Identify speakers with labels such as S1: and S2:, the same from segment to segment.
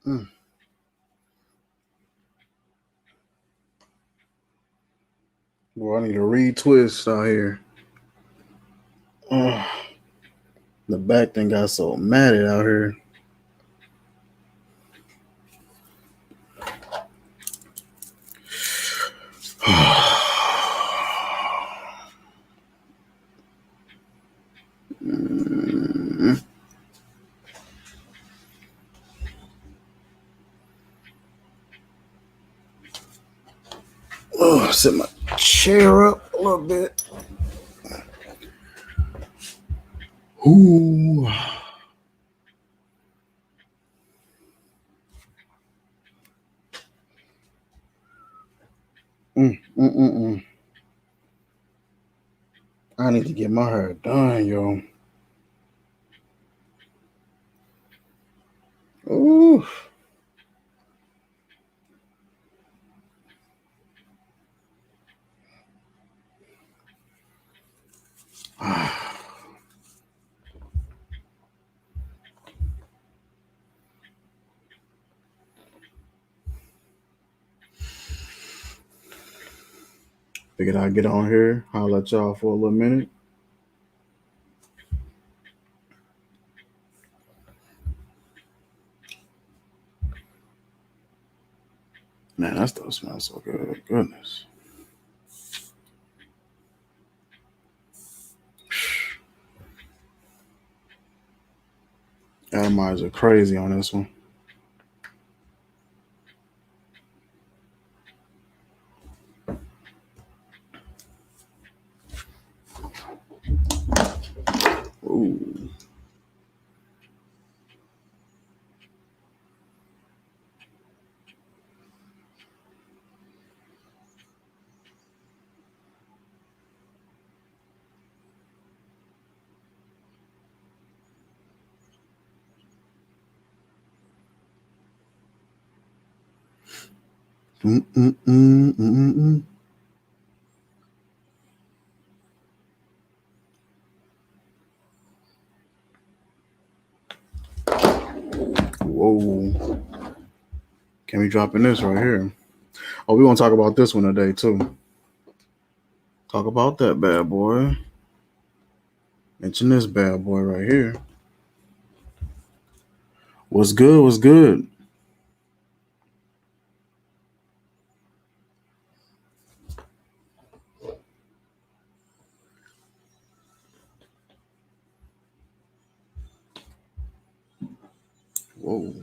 S1: Mm. Boy, I need a retwist out here. Uh, the back thing got so matted out here. Mm. Set my chair up a little bit. Ooh. Mm. I need to get my hair done, yo. Ooh. Figured I'd get on here, holler at y'all for a little minute. Man, that stuff smells so good. Goodness. Atomizer crazy on this one. Ooh. Mm. Whoa. Can we drop in this right here? Oh, we want to talk about this one today, too. Talk about that bad boy. Mention this bad boy right here. What's good? What's good? Whoa.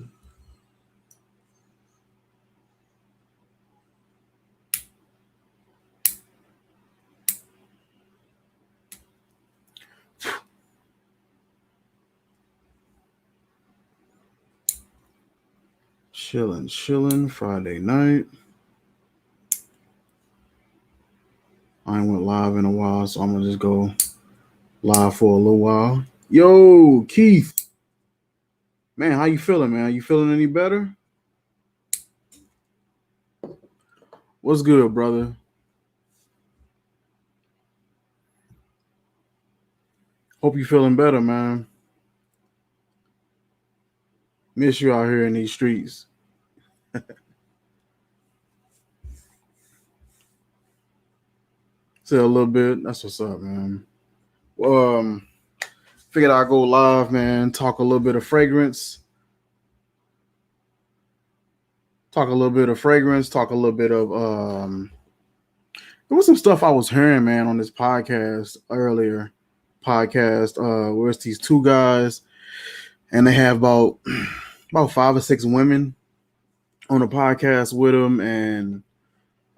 S1: Chilling. Friday night. I ain't went live in a while, so I'm gonna just go live for a little while. Yo, Keith. Man, how you feeling, man? You feeling any better? What's good, brother? Hope you feeling better, man. Miss you out here in these streets. Say a little bit. That's what's up, man. Um, Figured I'd go live, man. Talk a little bit of fragrance. Talk a little bit of fragrance. Talk a little bit of There was some stuff I was hearing, man, on this podcast earlier. Podcast, where it's these two guys, and they have about 5 or 6 women on the podcast with them, and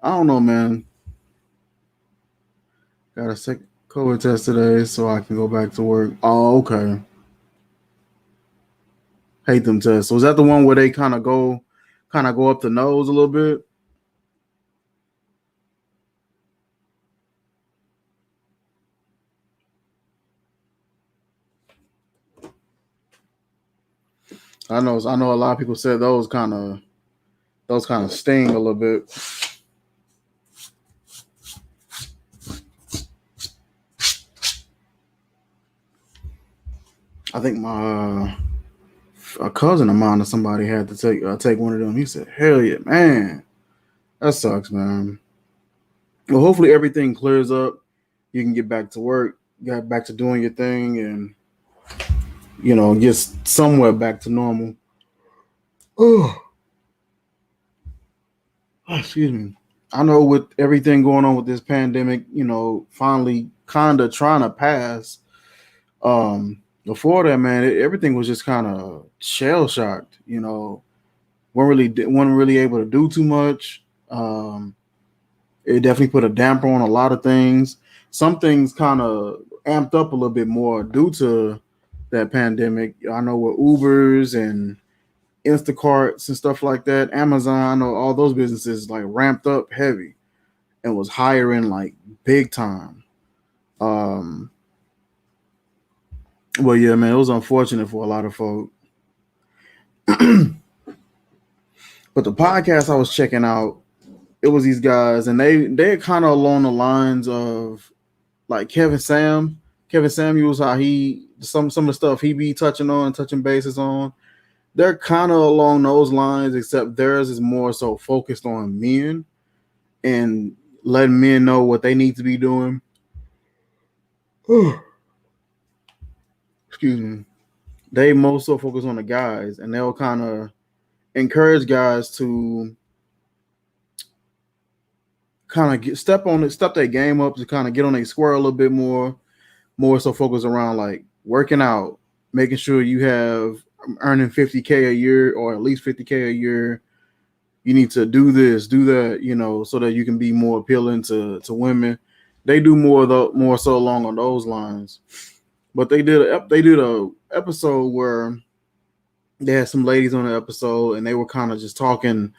S1: I don't know, man. Got a second COVID test today, so I can go back to work. Oh, okay. Hate them tests. So is that the one where they kind of go up the nose a little bit? I know a lot of people said those kind of sting a little bit. I think my a cousin of mine or somebody had to take one of them. He said, "Hell yeah, man, that sucks, man." Well, hopefully everything clears up. You can get back to work, get back to doing your thing, and get somewhere back to normal. Oh, excuse me. I know with everything going on with this pandemic, finally kind of trying to pass. Before that, man, everything was just kind of shell shocked. Weren't really able to do too much. It definitely put a damper on a lot of things. Some things kind of amped up a little bit more due to that pandemic. I know with Ubers and Instacarts and stuff like that, Amazon, I know all those businesses like ramped up heavy and was hiring like big time. Well, yeah, man, it was unfortunate for a lot of folk. But the podcast I was checking out, it was these guys, and they're kind of along the lines of like Kevin Samuels, how he some of the stuff he be touching bases on. They're kind of along those lines, except theirs is more so focused on men and letting men know what they need to be doing. Excuse me. They most so focus on the guys, and they'll kind of encourage guys to kind of step their game up to kind of get on a square a little bit more so focus around like working out, making sure you have earning 50K a year or at least 50K a year. You need to do this, do that, so that you can be more appealing to women. They do more so along on those lines. But they did a episode where they had some ladies on the episode, and they were kind of just talking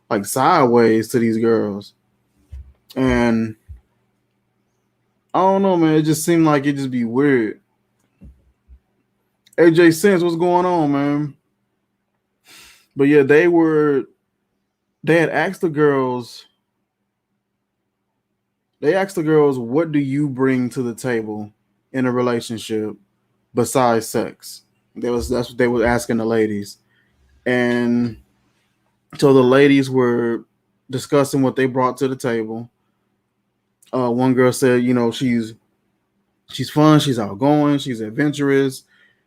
S1: like sideways to these girls. And I don't know, man. It just seemed like it just be weird. AJ Sense, what's going on, man? But yeah, they had asked the girls. They asked the girls, "What do you bring to the table in a relationship besides sex?" That's what they were asking the ladies, and so the ladies were discussing what they brought to the table. One girl said, she's fun, she's outgoing, she's adventurous,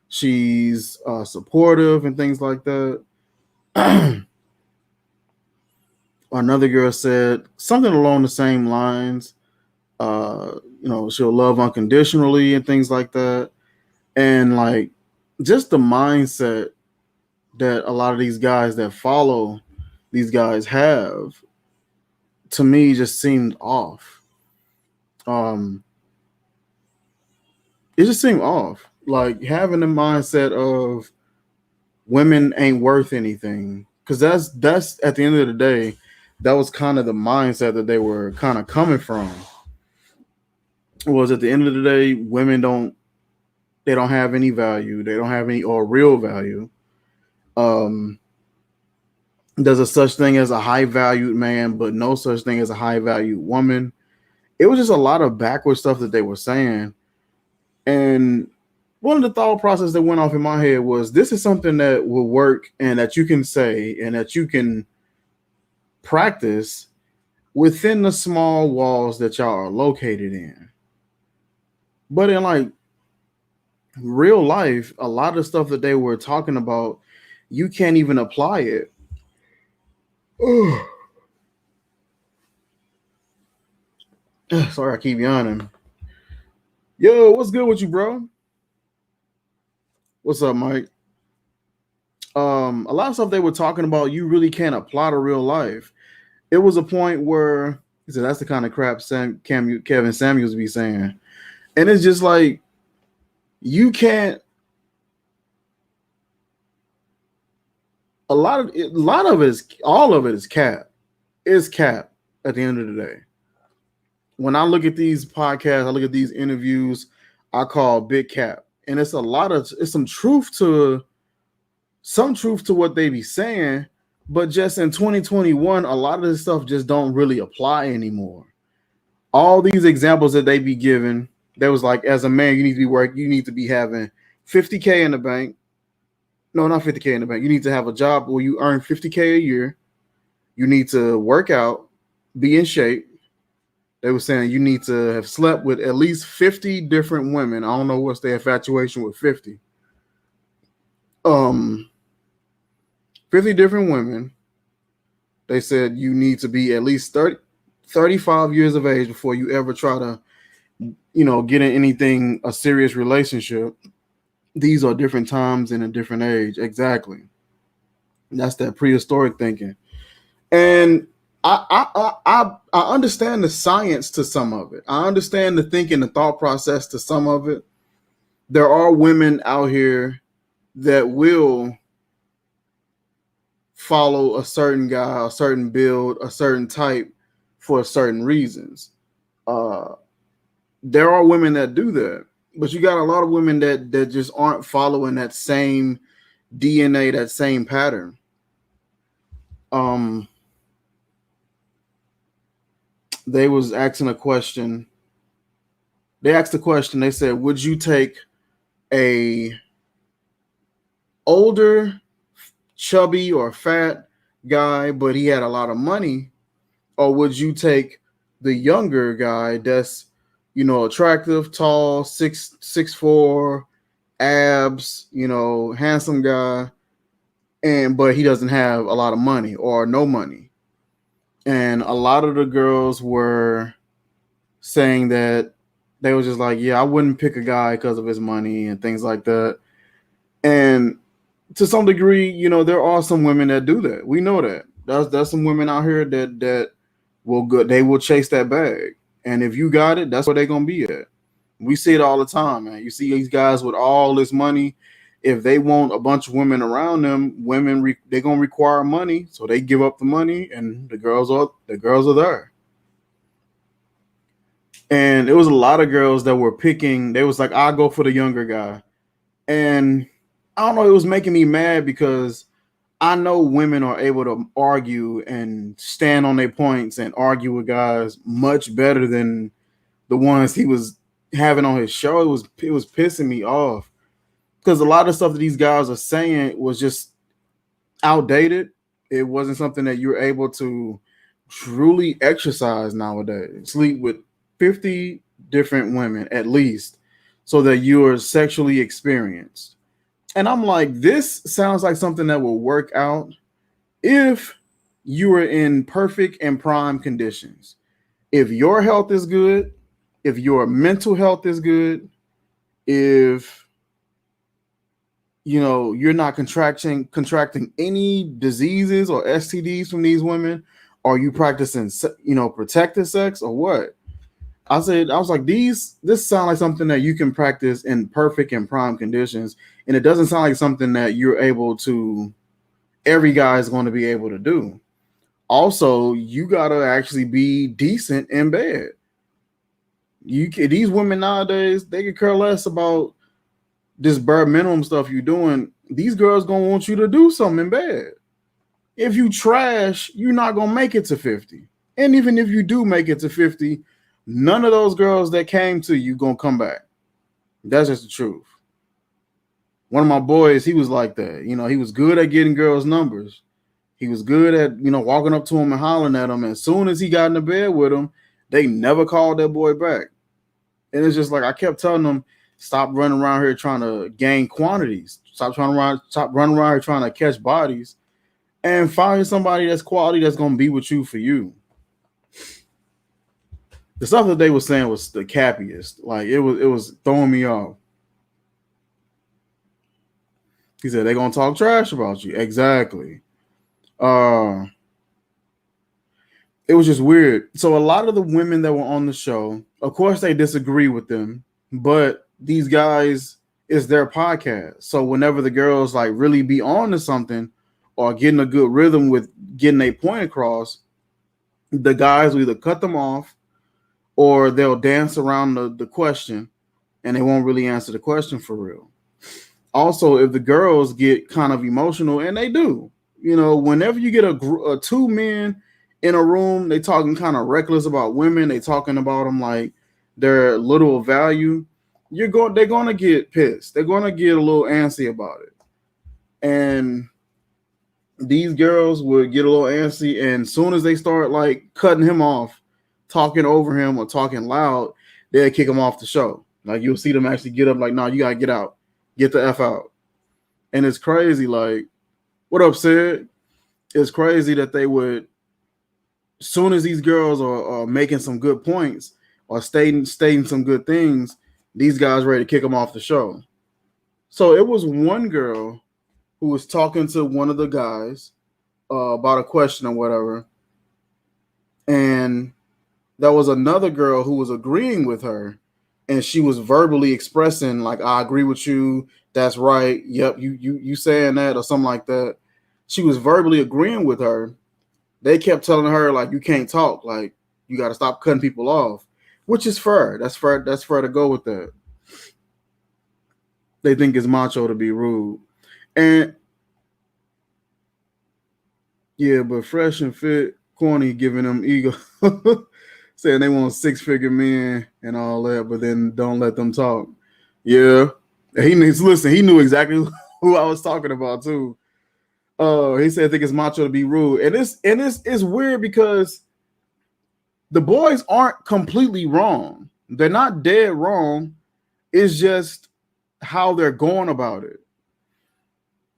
S1: she's supportive, and things like that. Another girl said something along the same lines. She'll love unconditionally and things like that. And like just the mindset that a lot of these guys that follow these guys have, to me, just seemed off. It just seemed off. Like having the mindset of women ain't worth anything. Because that's at the end of the day, that was kind of the mindset that they were kind of coming from. Was at the end of the day, women don't have any value. They don't have any or real value. There's a such thing as a high valued man, but no such thing as a high valued woman. It was just a lot of backward stuff that they were saying. And one of the thought process that went off in my head was this is something that will work and that you can say and that you can practice within the small walls that y'all are located in. But in like real life, a lot of stuff that they were talking about, you can't even apply it. Sorry, I keep yawning. Yo, what's good with you, bro? What's up, Mike? A lot of stuff they were talking about, you really can't apply to real life. It was a point where he said that's the kind of crap Kevin Samuels be saying, and it's just like you can't. All of it is all of it is cap. It's cap at the end of the day. When I look at these podcasts, I look at these interviews, I call big cap. And it's some truth to what they be saying, but just in 2021, a lot of this stuff just don't really apply anymore. All these examples that they be giving, there was like, as a man, you need to be having 50K in the bank. No, not 50K in the bank. You need to have a job where you earn 50K a year. You need to work out, be in shape. They were saying you need to have slept with at least 50 different women. I don't know what's their infatuation with 50. 50 different women. They said you need to be at least 35 years of age before you ever try to, get in anything, a serious relationship. These are different times and a different age. Exactly. That's that prehistoric thinking. And I understand the science to some of it. I understand the thinking, the thought process to some of it. There are women out here that will follow a certain guy, a certain build, a certain type for certain reasons. There are women that do that, but you got a lot of women that just aren't following that same DNA, that same pattern. They was asking a question. They asked a question. They said, would you take a older, chubby or fat guy, but he had a lot of money, or would you take the younger guy that's, attractive, tall, 6'4", abs, handsome guy, but he doesn't have a lot of money or no money? And a lot of the girls were saying that they were just like, yeah, I wouldn't pick a guy because of his money and things like that. And to some degree, there are some women that do that. We know that. There's some women out here that will go, they will chase that bag. And if you got it, that's where they're gonna be at. We see it all the time, man. You see these guys with all this money. If they want a bunch of women around them, they're gonna require money, so they give up the money, and the girls are there. And it was a lot of girls that were picking. They was like, I'll go for the younger guy. And I don't know, it was making me mad because I know women are able to argue and stand on their points and argue with guys much better than the ones he was having on his show. It was pissing me off because a lot of stuff that these guys are saying was just outdated. It wasn't something that you're able to truly exercise nowadays. Sleep with 50 different women at least so that you're sexually experienced. And I'm like, this sounds like something that will work out if you are in perfect and prime conditions. If your health is good, if your mental health is good, if you're not contracting any diseases or STDs from these women, are you practicing protected sex or what? I was like, this sounds like something that you can practice in perfect and prime conditions, and it doesn't sound like something that every guy is going to be able to do. Also, you gotta actually be decent in bed. These women nowadays, they could care less about this bare minimum stuff you're doing. These girls gonna want you to do something in bed. If you trash, you're not gonna make it to 50. And even if you do make it to 50, none of those girls that came to you gonna come back. That's just the truth. One of my boys, he was like that. He was good at getting girls' numbers. He was good at, walking up to them and hollering at them. And as soon as he got in the bed with them, they never called that boy back. And it's just like, I kept telling them, stop running around here trying to gain quantities. Stop running around here trying to catch bodies, and find somebody that's quality that's gonna be with you for you. The stuff that they were saying was the cappiest. Like it was throwing me off. He said they're gonna talk trash about you. Exactly. It was just weird. So a lot of the women that were on the show, of course, they disagree with them, but these guys, it's their podcast. So whenever the girls like really be on to something or getting a good rhythm with getting a point across, the guys will either cut them off or they'll dance around the question and they won't really answer the question for real. Also, if the girls get kind of emotional, and they do, whenever you get a two men in a room, they talking kind of reckless about women, they talking about them like they're little value, they're going to get pissed. They're going to get a little antsy about it. And these girls would get a little antsy, and as soon as they start like cutting him off, talking over him or talking loud, they'll kick him off the show. Like you'll see them actually get up, like, "No, you gotta get out, get the F out." And it's crazy. Like, what up, Sid? It's crazy that they would, as soon as these girls are making some good points or stating some good things, these guys ready to kick them off the show. So it was one girl who was talking to one of the guys about a question or whatever, and there was another girl who was agreeing with her, and she was verbally expressing like, "I agree with you. That's right. Yep, you saying that," or something like that. She was verbally agreeing with her. They kept telling her like, "You can't talk. Like, you got to stop cutting people off," which is fair. That's fair. That's fair to go with that. They think it's macho to be rude, and yeah, but Fresh and Fit, corny, giving them ego. Saying they want 6-figure men and all that, but then don't let them talk. Yeah, he needs listen. He knew exactly who I was talking about too. He said, "I think it's macho to be rude," and it's weird because the boys aren't completely wrong. They're not dead wrong. It's just how they're going about it.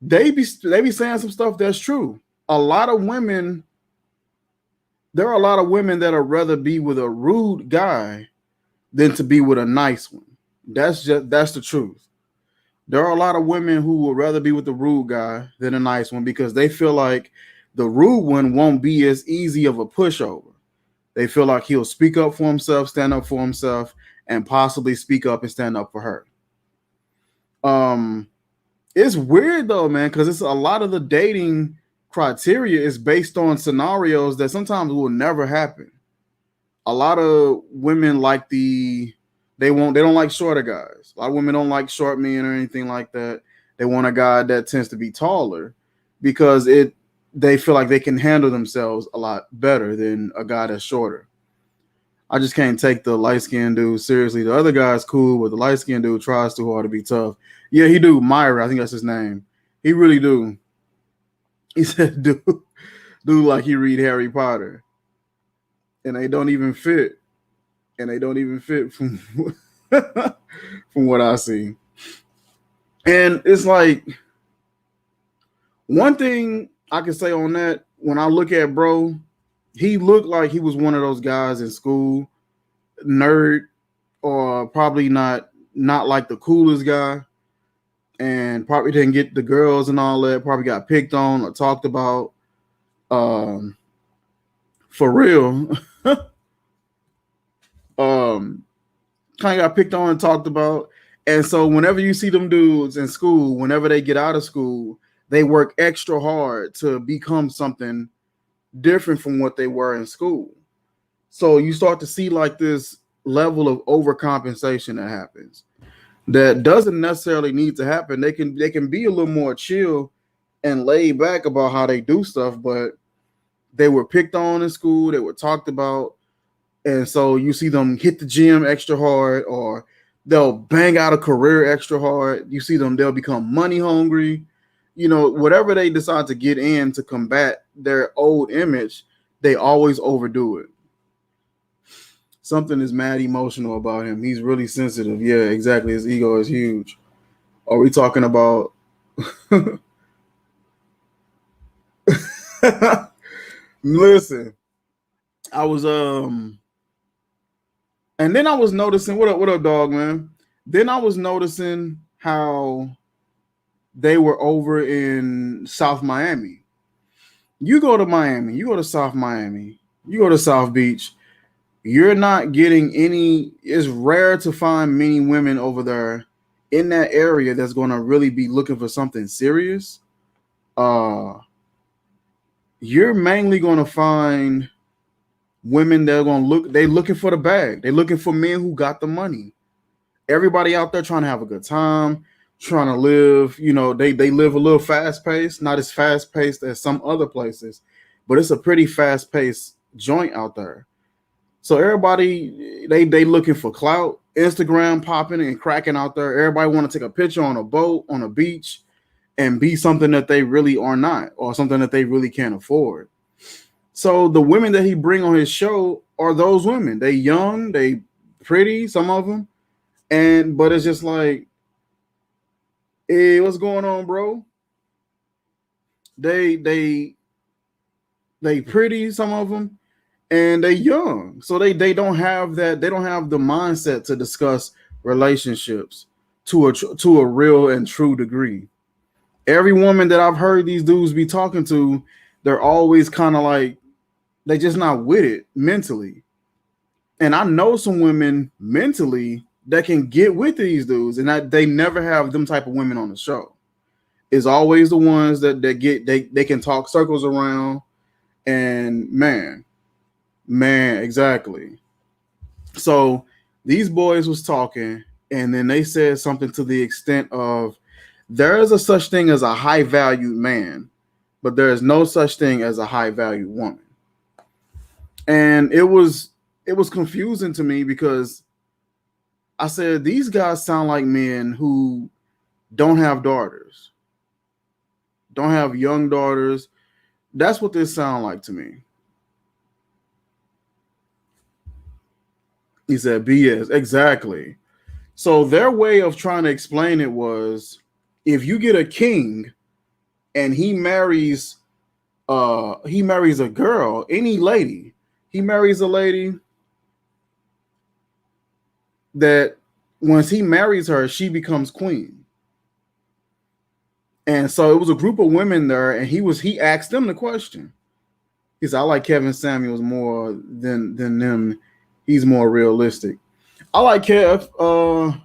S1: They be saying some stuff that's true. A lot of women. There are a lot of women that'd rather be with a rude guy than to be with a nice one. That's the truth. There are a lot of women who would rather be with the rude guy than a nice one because they feel like the rude one won't be as easy of a pushover. They feel like he'll speak up for himself, stand up for himself, and possibly speak up and stand up for her. It's weird though, man, because it's a lot of the dating criteria is based on scenarios that sometimes will never happen. A lot of women like they don't like shorter guys. A lot of women don't like short men or anything like that. They want a guy that tends to be taller because they feel like they can handle themselves a lot better than a guy that's shorter. I just can't take the light-skinned dude seriously. The other guy's cool, but the light-skinned dude tries too hard to be tough. Yeah, he do. Myra, I think that's his name. He really do. He said, dude like he read Harry Potter. And they don't even fit. And they don't even fit from, from what I see. And it's like, one thing I can say on that, when I look at bro, he looked like he was one of those guys in school, nerd, or probably not like the coolest guy, and probably didn't get the girls and all that, probably got picked on or talked about. For real. Kind of got picked on and talked about. And so whenever you see them dudes in school, whenever they get out of school, they work extra hard to become something different from what they were in school. So you start to see like this level of overcompensation that happens that doesn't necessarily need to happen. They can be a little more chill and laid back about how they do stuff, but they were picked on in school, they were talked about, and so you see them hit the gym extra hard, or they'll bang out a career extra hard. You see them, they'll become money hungry. You know, whatever they decide to get in to combat their old image, they always overdo it. Something is mad emotional about him. He's really sensitive. Yeah, exactly. His ego is huge. Are we talking about listen, I was and then I was noticing what up, dog, man. Then I was noticing how they were over in South Miami. You go to Miami, you go to South Miami, you go to South Beach, you're not getting any. It's rare to find many women over there in that area that's going to really be looking for something serious. You're mainly going to find women that are going to look. They're looking for the bag. They're looking for men who got the money. Everybody out there trying to have a good time, trying to live. You know, they live a little fast paced, not as fast paced as some other places, but it's a pretty fast paced joint out there. So everybody, they looking for clout, Instagram popping and cracking out there. Everybody want to take a picture on a boat, on a beach, and be something that they really are not, or something that they really can't afford. So the women that he bring on his show are those women. They young, they pretty, some of them, and but it's just like, hey, what's going on, bro? They they they pretty, some of them, and they young, so they don't have that. They don't have the mindset to discuss relationships to a real and true degree. Every woman that I've heard these dudes be talking to, they're always kind of like they just not with it mentally. And I know some women mentally that can get with these dudes, and that they never have them type of women on the show. It's always the ones that get they can talk circles around, and man, exactly. So these boys was talking, and then they said something to the extent of, there is a such thing as a high valued man, but there is no such thing as a high valued woman. And it was confusing to me because I said, these guys sound like men who don't have daughters, don't have young daughters. That's what this sound like to me. He said BS. Exactly. So their way of trying to explain it was, if you get a king and he marries a girl, any lady, he marries a lady that once he marries her, she becomes queen. And so it was a group of women there, and he asked them the question. He said, I like Kevin Samuels more than them. He's more realistic. I like Kev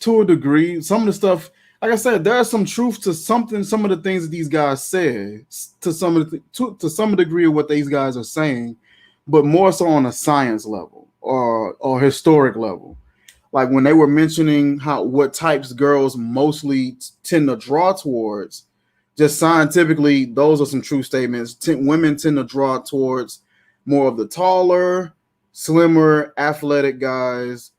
S1: to a degree. Some of the stuff, like I said, there's some truth to some of the things that these guys said, to some degree of what these guys are saying, but more so on a science level or historic level. Like when they were mentioning what types girls mostly tend to draw towards, just scientifically, those are some true statements. Women tend to draw towards more of the taller, slimmer, athletic guys,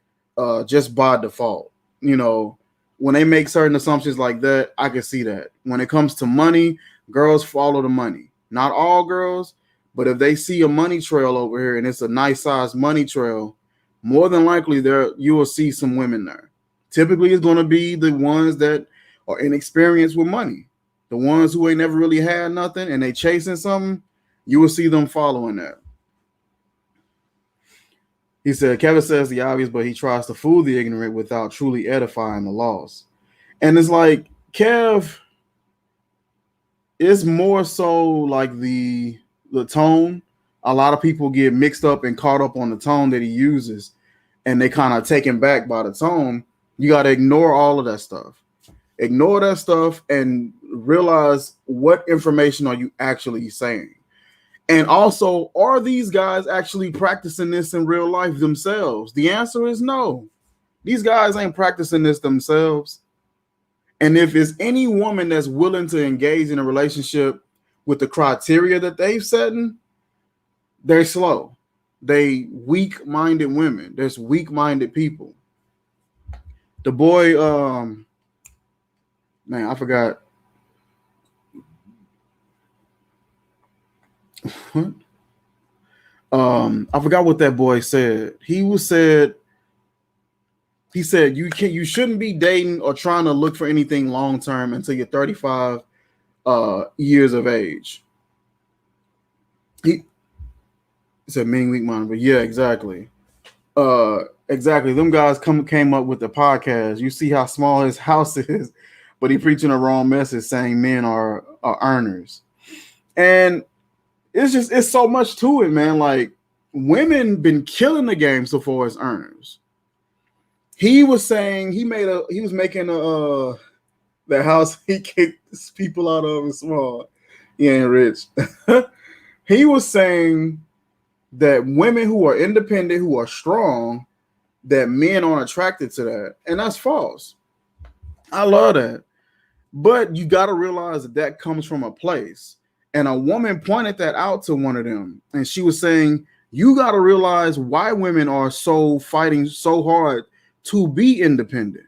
S1: just by default. You know, when they make certain assumptions like that, I can see that. When it comes to money, girls follow the money. Not all girls, but if they see a money trail over here and it's a nice sized money trail, more than likely there you will see some women there. Typically, it's going to be the ones that are inexperienced with money, the ones who ain't never really had nothing and they chasing something. You will see them following that. He said, Kevin says the obvious, but he tries to fool the ignorant without truly edifying the lost. And it's like, Kev is more so like the tone. A lot of people get mixed up and caught up on the tone that he uses, and they kind of taken back by the tone. You got to ignore all of that stuff. Ignore that stuff and realize what information are you actually saying. And also, are these guys actually practicing this in real life themselves? The answer is no. These guys ain't practicing this themselves. And if it's any woman that's willing to engage in a relationship with the criteria that they've set in, they're slow. They weak-minded women. There's weak-minded people. The boy, man, I forgot. What? I forgot what that boy said. He said you shouldn't be dating or trying to look for anything long term until you're 35 years of age. He said mean weak mind, but yeah, exactly. Exactly. Them guys came up with the podcast. You see how small his house is, but he preaching a wrong message saying men are earners. And it's so much to it, man. Like, women been killing the game so far as earners. He was saying he was making the house he kicked people out of is small. He ain't rich. He was saying that women who are independent, who are strong, that men aren't attracted to that. And that's false. I love that. But you got to realize that comes from a place. And a woman pointed that out to one of them. And she was saying, you got to realize why women are fighting so hard to be independent.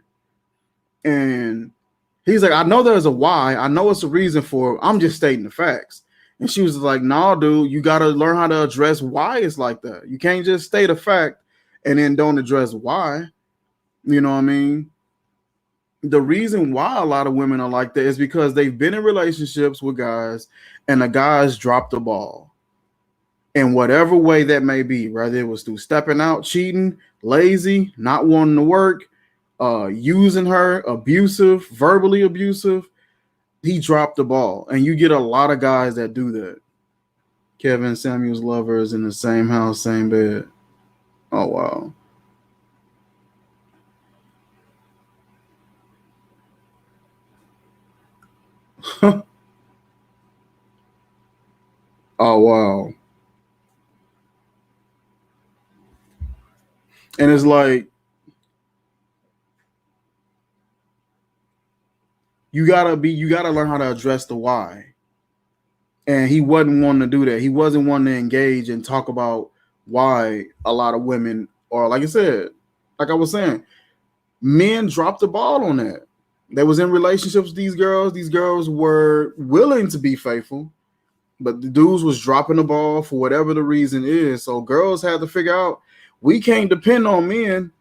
S1: And He's like, I know there's a why. I know it's a reason for it. I'm just stating the facts. And she was like, nah, dude, you got to learn how to address why it's like that. You can't just state a fact and then don't address why. You know what I mean? The reason why a lot of women are like that is because they've been in relationships with guys and the guys dropped the ball in whatever way that may be, whether it was through stepping out, cheating, lazy, not wanting to work, using her, abusive, verbally abusive. He dropped the ball. And you get a lot of guys that do that. Kevin Samuels' lovers in the same house, same bed. Oh, wow. Oh, wow. And it's like, you gotta learn how to address the why. And he wasn't wanting to do that. He wasn't wanting to engage and talk about why a lot of women, or like I said, like I was saying, men dropped the ball on that. They was in relationships with these girls. These girls were willing to be faithful, but the dudes was dropping the ball for whatever the reason is. So girls had to figure out we can't depend on men.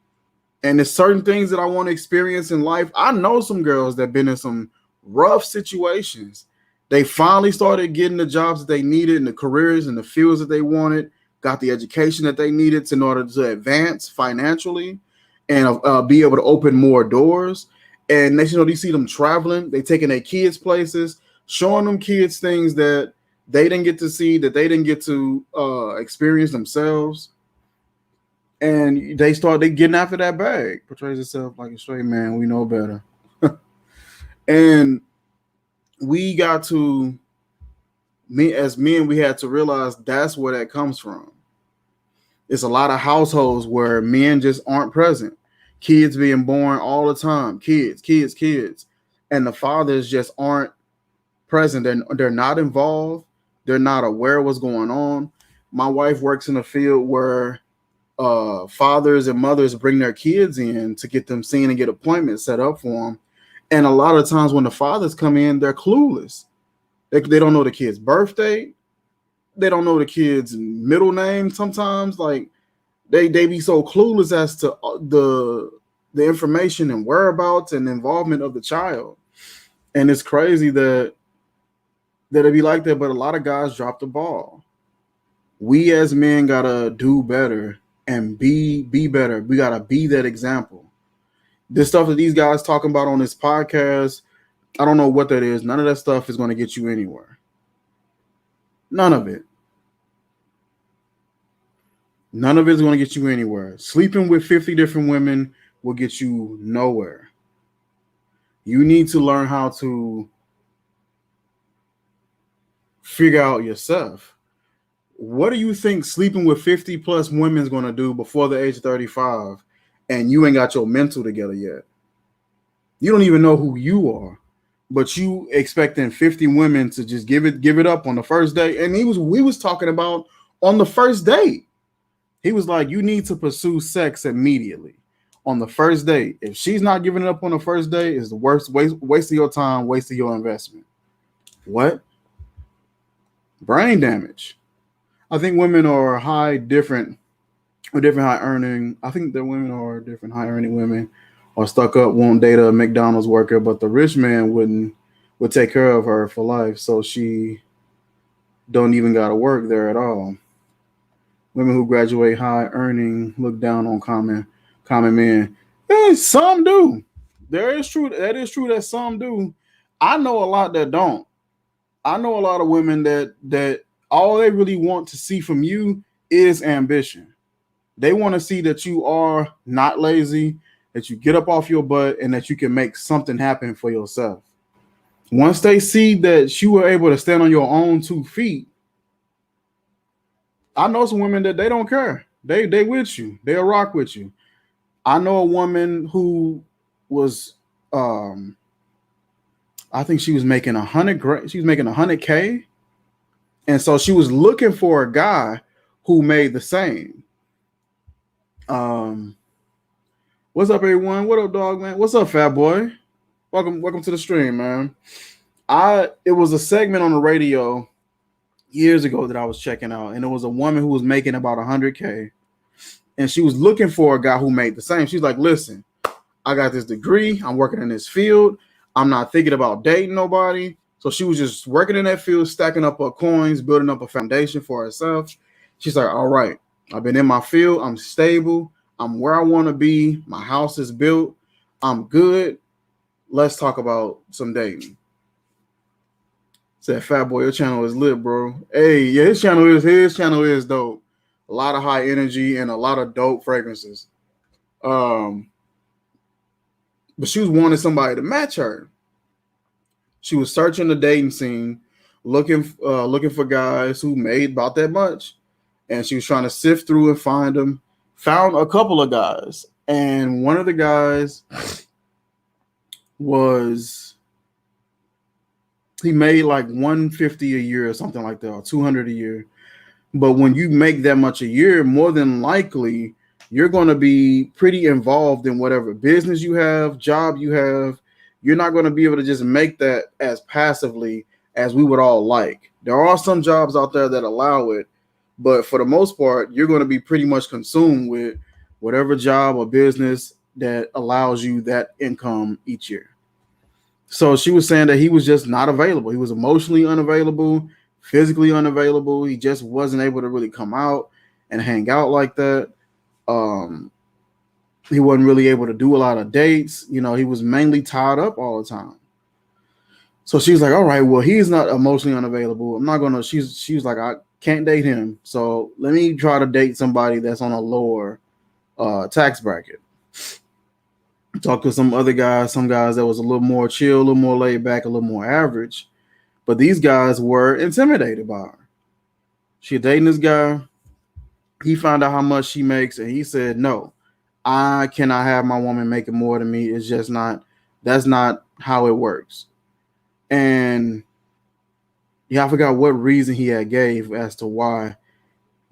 S1: And there's certain things that I want to experience in life. I know some girls that been in some rough situations. They finally started getting the jobs that they needed and the careers and the fields that they wanted, got the education that they needed in order to advance financially and be able to open more doors. And next, you see them traveling. They taking their kids places, showing them kids things that they didn't get to see, that they didn't get to experience themselves. And they getting after that bag. Portrays itself like a straight man. We know better. And we got to, as men, we had to realize that's where that comes from. It's a lot of households where men just aren't present. Kids being born all the time. Kids. And the fathers just aren't present. They're not involved. They're not aware of what's going on. My wife works in a field where fathers and mothers bring their kids in to get them seen and get appointments set up for them. And a lot of times when the fathers come in, they're clueless. They don't know the kid's birthday. They don't know the kid's middle name sometimes. Like they be so clueless as to the information and whereabouts and involvement of the child. And it's crazy that it be like that, but a lot of guys drop the ball. We as men gotta do better and be better. We gotta be that example. This stuff that these guys talking about on this podcast, I don't know what that is. None of that stuff is going to get you anywhere. None of it. None of it is going to get you anywhere. Sleeping with 50 different women will get you nowhere. You need to learn how to figure out yourself. What do you think sleeping with 50 plus women is going to do before the age of 35 and you ain't got your mental together yet? You don't even know who you are, but you expecting 50 women to just give it up on the first day. And we was talking about on the first date. He was like, you need to pursue sex immediately on the first date. If she's not giving it up on the first day, it's the worst waste of your time, waste of your investment. What? Brain damage. I think women are different high earning. I think that women are different high earning women are stuck up, won't date a McDonald's worker, but the rich man would take care of her for life, so she don't even gotta work there at all. Women who graduate high earning look down on common men. Some do. That is true that some do. I know a lot that don't. I know a lot of women that all they really want to see from you is ambition. They want to see that you are not lazy, that you get up off your butt, and that you can make something happen for yourself. Once they see that you were able to stand on your own 2 feet, I know some women that they don't care. They with you. They'll rock with you. I know a woman who was, I think she was making 100. She was making 100K, and so she was looking for a guy who made the same. What's up, everyone? What up, dog man? What's up, fat boy? Welcome to the stream, man. It was a segment on the radio years ago that I was checking out, and it was a woman who was making about 100K, and she was looking for a guy who made the same. She's like, listen, I got this degree, I'm working in this field, I'm not thinking about dating nobody. So she was just working in that field, stacking up her coins, building up a foundation for herself. She's like, all right, I've been in my field, I'm stable, I'm where I want to be, my house is built, I'm good. Let's talk about some dating. Said Fat Boy, your channel is lit, bro. Hey, yeah, his channel is dope. A lot of high energy and a lot of dope fragrances. But she was wanting somebody to match her. She was searching the dating scene, looking for guys who made about that much, and she was trying to sift through and find them. Found a couple of guys, and one of the guys he made like 150 a year or something like that, or 200 a year. But when you make that much a year, more than likely you're going to be pretty involved in whatever business you have, job you have. You're not going to be able to just make that as passively as we would all like. There are some jobs out there that allow it, but for the most part, you're going to be pretty much consumed with whatever job or business that allows you that income each year. So she was saying that he was just not available. He was emotionally unavailable, physically unavailable. He just wasn't able to really come out and hang out like that. He wasn't really able to do a lot of dates. You know, he was mainly tied up all the time. So she's like, all right, well, he's not emotionally unavailable. I'm not going to, she was like, I can't date him. So let me try to date somebody that's on a lower tax bracket. Talked to some other guys, some guys that was a little more chill, a little more laid back, a little more average. But these guys were intimidated by her. She dating this guy. He found out how much she makes, and he said, no, I cannot have my woman making more than me. It's just not, that's not how it works. And yeah, I forgot what reason he had gave as to why.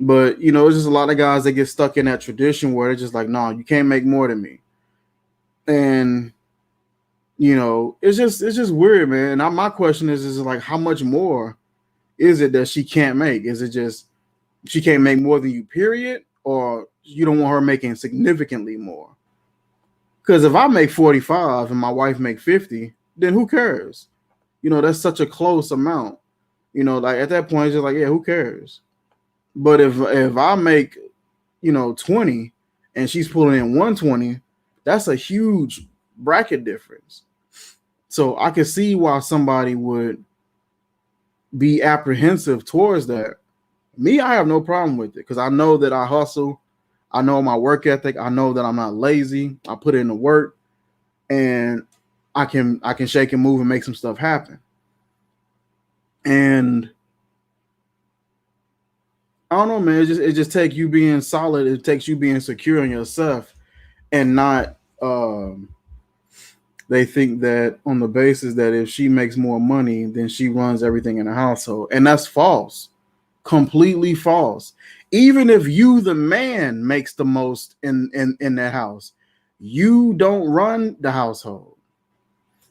S1: But, you know, it's just a lot of guys that get stuck in that tradition where they're just like, no, you can't make more than me. And, you know, it's just weird, man. And my question is like, how much more is it that she can't make? Is it just she can't make more than you, period? Or you don't want her making significantly more? Because if I make 45 and my wife make 50, then who cares? You know, that's such a close amount. You know, like at that point, it's just like, yeah, who cares? But if I make, you know, 20 and she's pulling in 120, that's a huge bracket difference. So I can see why somebody would be apprehensive towards that. Me, I have no problem with it because I know that I hustle. I know my work ethic. I know that I'm not lazy. I put in the work, and I can shake and move and make some stuff happen. And I don't know, man. It just takes you being solid. It takes you being secure in yourself, and not. They think that on the basis that if she makes more money, then she runs everything in the household, and that's false. Completely false. Even if you, the man, makes the most in that house, you don't run the household.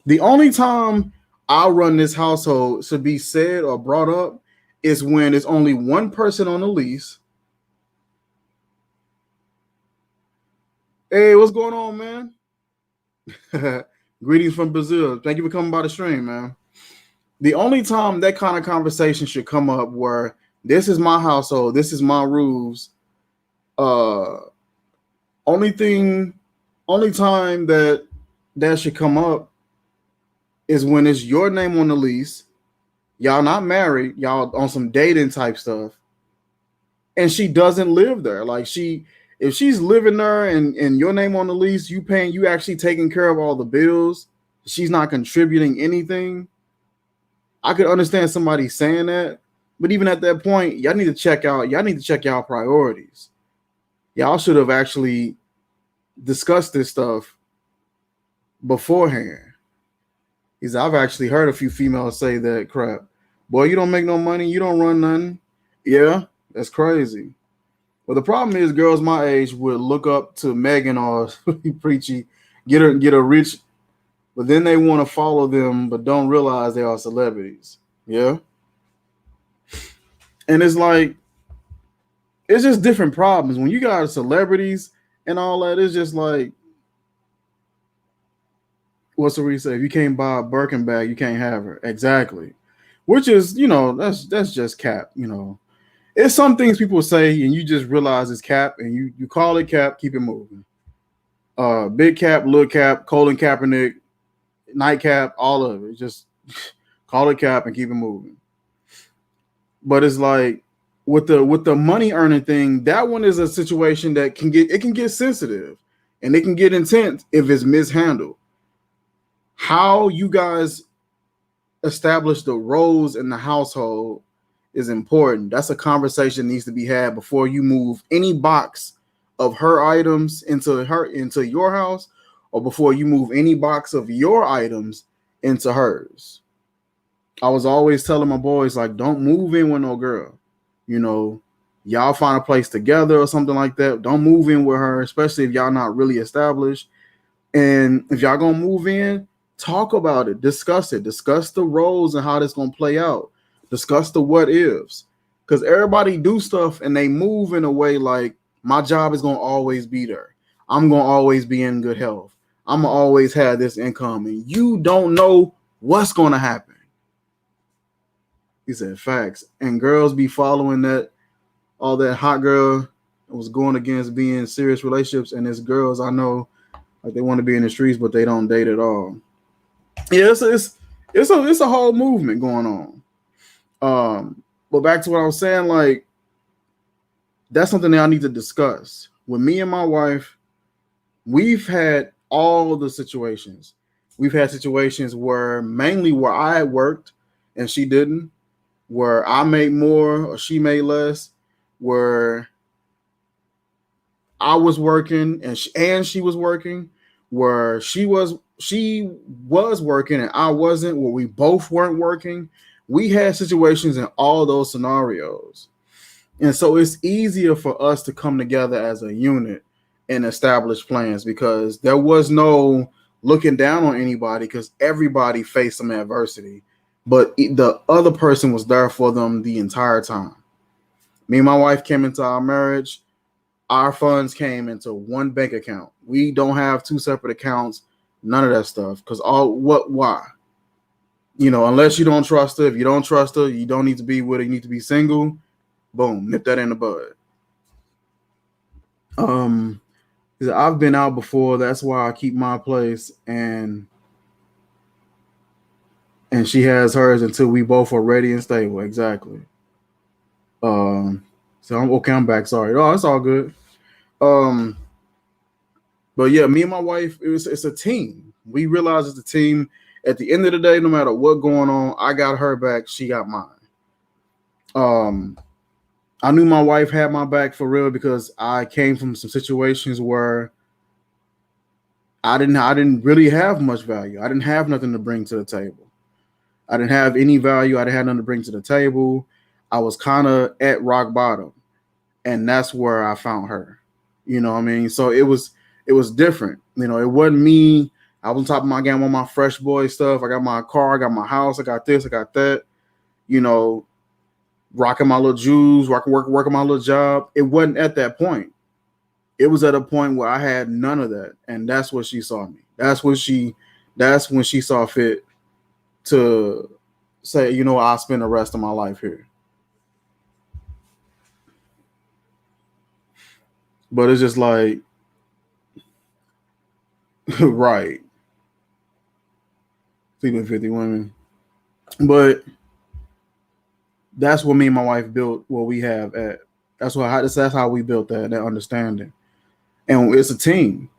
S1: The only time I'll run this household should be said or brought up is when it's only one person on the lease. Hey, what's going on, man? Greetings from Brazil. Thank you for coming by the stream, man. The only time that kind of conversation should come up where this is my household, this is my rules. Only time that should come up is when it's your name on the lease. Y'all not married, y'all on some dating type stuff. And she doesn't live there. Like if she's living there and your name on the lease, you actually taking care of all the bills, she's not contributing anything. I could understand somebody saying that, but even at that point, y'all need to check y'all priorities. Y'all should have actually discussed this stuff beforehand. Because I've actually heard a few females say that crap. Boy, you don't make no money, you don't run nothing. Yeah, that's crazy. But the problem is girls my age would look up to Megan or Preachy, get a rich but then they want to follow them, but don't realize they are celebrities. Yeah. And it's like, it's just different problems. When you got celebrities and all that, it's just like, what's the reason? If you can't buy a Birkin bag, you can't have her. Exactly. Which is, that's just cap, It's some things people say and you just realize it's cap and you call it cap, keep it moving. Big cap, little cap, Colin Kaepernick, nightcap, all of it. Just call it cap and keep it moving. But it's like with the money earning thing, that one is a situation that can get sensitive and it can get intense if it's mishandled. How you guys establish the roles in the household is important. That's a conversation that needs to be had before you move any box of her items into your house, or before you move any box of your items into hers. I was always telling my boys, like, don't move in with no girl. Y'all find a place together or something like that. Don't move in with her, especially if y'all not really established. And if y'all gonna move in, talk about it, discuss it, discuss the roles and how this gonna play out, discuss the what ifs. Because everybody do stuff and they move in a way like, my job is gonna always be there. I'm gonna always be in good health. I'm gonna always have this income, and you don't know what's gonna happen. He said facts. And girls be following that, all that hot girl was going against being in serious relationships, and there's girls I know like they want to be in the streets, but they don't date at all. Yeah, it's a whole movement going on. But back to what I was saying, like, that's something that I need to discuss. With me and my wife, we've had all the situations. We've had situations where I worked and she didn't, where I made more or she made less, where I was working and she was working, where she was working and I wasn't, where we both weren't working. We had situations in all those scenarios. And so it's easier for us to come together as a unit and establish plans, because there was no looking down on anybody, because everybody faced some adversity, but the other person was there for them the entire time. Me and my wife came into our marriage. Our funds came into one bank account. We don't have two separate accounts, none of that stuff. Because why? Unless you don't trust her. If you don't trust her, you don't need to be with her. You need to be single. Boom, nip that in the bud. I've been out before. That's why I keep my place, and she has hers until we both are ready and stable. Exactly. So I'm back. Sorry. Oh, it's all good. But yeah, me and my wife, it's a team. We realize it's a team. At the end of the day, no matter what going on, I got her back. She got mine. I knew my wife had my back for real, because I came from some situations where I didn't really have much value. I didn't have nothing to bring to the table. I didn't have any value. I didn't have nothing to bring to the table. I was kind of at rock bottom, and that's where I found her. You know what I mean? So it was different. It wasn't me. I was on top of my game on my fresh boy stuff. I got my car, I got my house, I got this, I got that. Rocking my little jewels, working my little job. It wasn't at that point. It was at a point where I had none of that, and that's what she saw me. That's when she saw fit to say, I'll spend the rest of my life here. But it's just like, right. Sleeping 50 women. But that's what me and my wife built what we have at. That's how we built that understanding. And it's a team.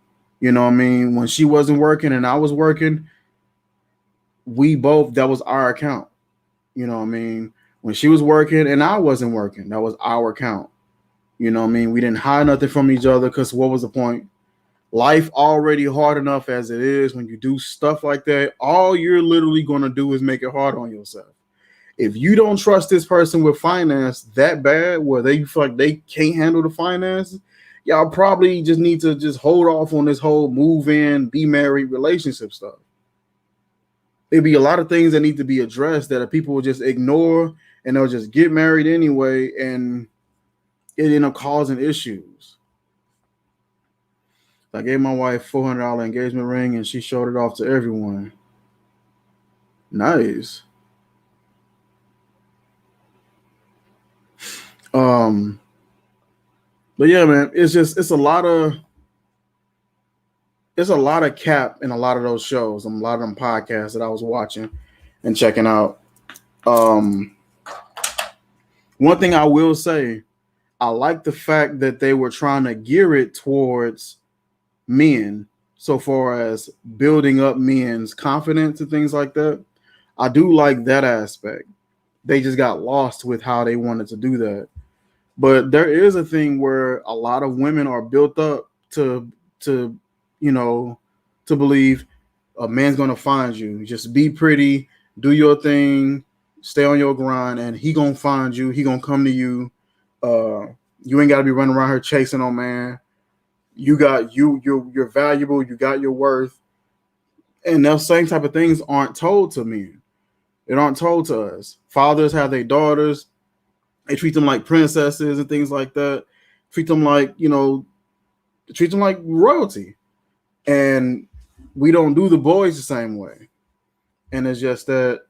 S1: You know what I mean? When she wasn't working and I was working, that was our account. You know what I mean? When she was working and I wasn't working, that was our account. You know what I mean? We didn't hide nothing from each other, because what was the point? Life already hard enough as it is. When you do stuff like that, all you're literally going to do is make it hard on yourself. If you don't trust this person with finance that bad, where they feel like they can't handle the finances, y'all probably just need to just hold off on this whole move in, be married relationship stuff. It'd be a lot of things that need to be addressed that people will just ignore, and they'll just get married anyway, and it end up causing issues. I gave my wife $400 engagement ring, and she showed it off to everyone. Nice. But yeah, man, it's a lot of cap in a lot of those shows, and a lot of them podcasts that I was watching and checking out. One thing I will say, I like the fact that they were trying to gear it towards men, so far as building up men's confidence and things like that. I do like that aspect. They just got lost with how they wanted to do that. But there is a thing where a lot of women are built up to you know to believe a man's gonna find you. Just be pretty, do your thing, stay on your grind, and he gonna find you. He gonna come to you. You ain't gotta be running around here chasing on man. You got you're valuable. You got your worth, and those same type of things aren't told to men. They aren't told to us. Fathers have their daughters. They treat them like princesses and things like that. Treat them like treat them like royalty, and we don't do the boys the same way. And it's just that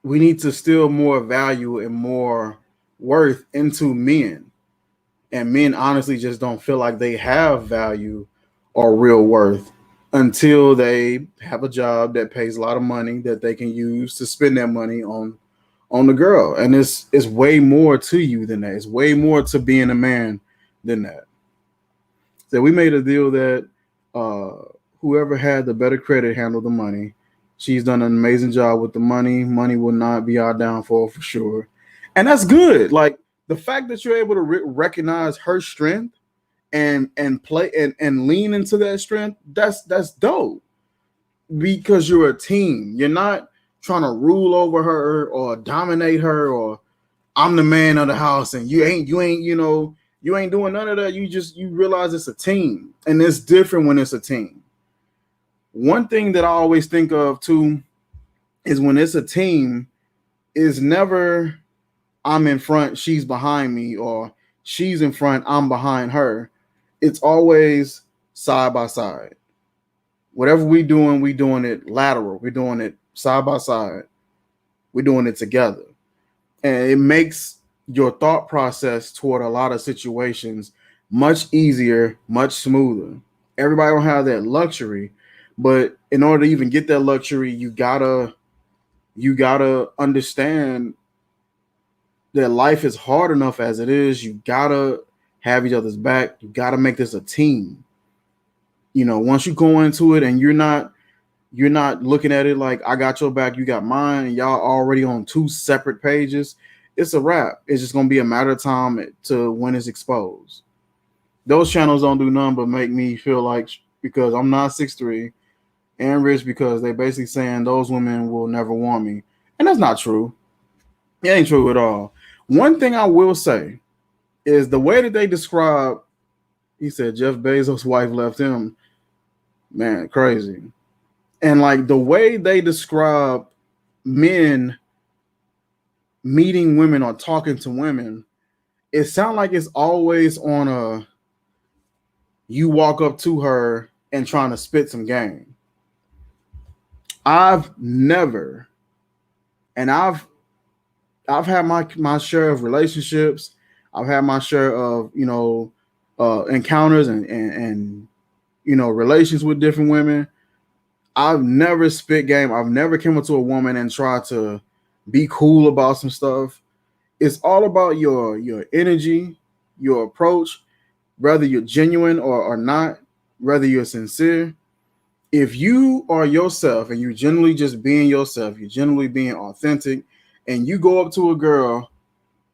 S1: we need to still more value and more worth into men. And men honestly just don't feel like they have value or real worth until they have a job that pays a lot of money that they can use to spend their money on the girl. And it's way more to you than that. It's way more to being a man than that. So we made a deal that whoever had the better credit handled the money. She's done an amazing job with the money. Money will not be our downfall for sure. And that's good. Like the fact that you're able to recognize her strength and play and lean into that strength, that's dope. Because you're a team. You're not trying to rule over her or dominate her, or I'm the man of the house and you ain't doing none of that. You realize it's a team, and it's different when it's a team. One thing that I always think of too is when it's a team, is never I'm in front, she's behind me, or she's in front, I'm behind her. It's always side by side. Whatever we doing it lateral. We're doing it side by side. We're doing it together. And it makes your thought process toward a lot of situations much easier, much smoother. Everybody don't have that luxury, but in order to even get that luxury, you gotta understand that life is hard enough as it is. You gotta have each other's back. You gotta make this a team. Once you go into it and you're not looking at it like I got your back, you got mine, and y'all already on two separate pages, it's a wrap. It's just gonna be a matter of time to when it's exposed. Those channels don't do nothing but make me feel like, because I'm not 6'3" and rich, because they basically saying those women will never want me. And that's not true. It ain't true at all. One thing I will say is the way that they describe, he said Jeff Bezos' wife left him. Man, crazy. And like the way they describe men meeting women or talking to women, it sounds like it's always on you walk up to her and trying to spit some game. I've never, and I've had my share of relationships. I've had my share of encounters and relations with different women. I've never spit game. I've never came up to a woman and tried to be cool about some stuff. It's all about your energy, your approach, whether you're genuine or not, whether you're sincere. If you are yourself and you're generally just being yourself, you're generally being authentic, and you go up to a girl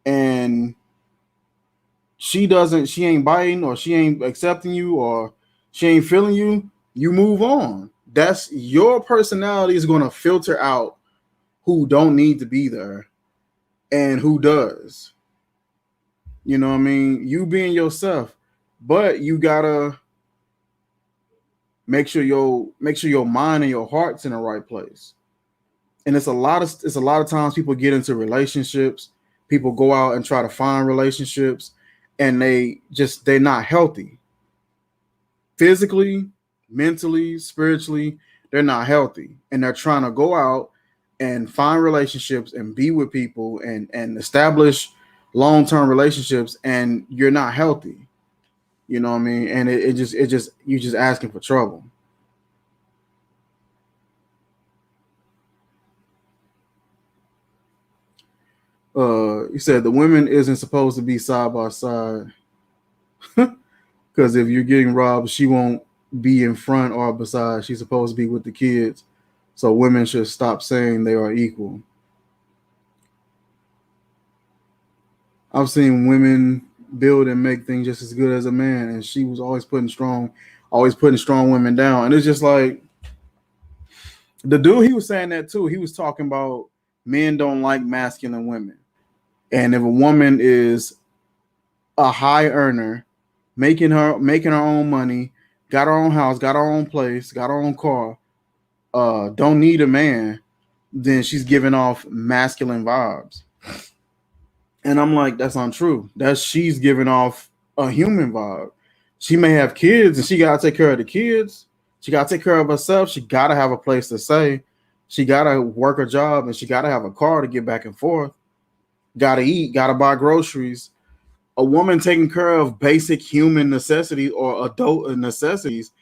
S1: and she ain't biting, or she ain't accepting you, or she ain't feeling you, you move on. That's your personality is going to filter out who don't need to be there and who does. You know what I mean? You being yourself, but you gotta Make sure your mind and your heart's in the right place. And it's a lot of times people get into relationships, people go out and try to find relationships, and they're not healthy physically, mentally, spiritually. They're not healthy, and they're trying to go out and find relationships and be with people and establish long-term relationships, and you're not healthy. You know what I mean? And it just you're just asking for trouble. He said the women isn't supposed to be side by side because if you're getting robbed, she won't be in front or beside. She's supposed to be with the kids. So women should stop saying they are equal. I've seen women build and make things just as good as a man, and she was always putting strong women down. And it's just like the dude, he was saying that too. He was talking about men don't like masculine women. And if a woman is a high earner, making her own money, got her own house, got her own place, got her own car, don't need a man, then she's giving off masculine vibes. And I'm like, that's untrue. She's giving off a human vibe. She may have kids and she gotta take care of the kids. She gotta take care of herself. She gotta have a place to stay. She gotta work a job and she gotta have a car to get back and forth. Gotta eat, gotta buy groceries. A woman taking care of basic human necessities or adult necessities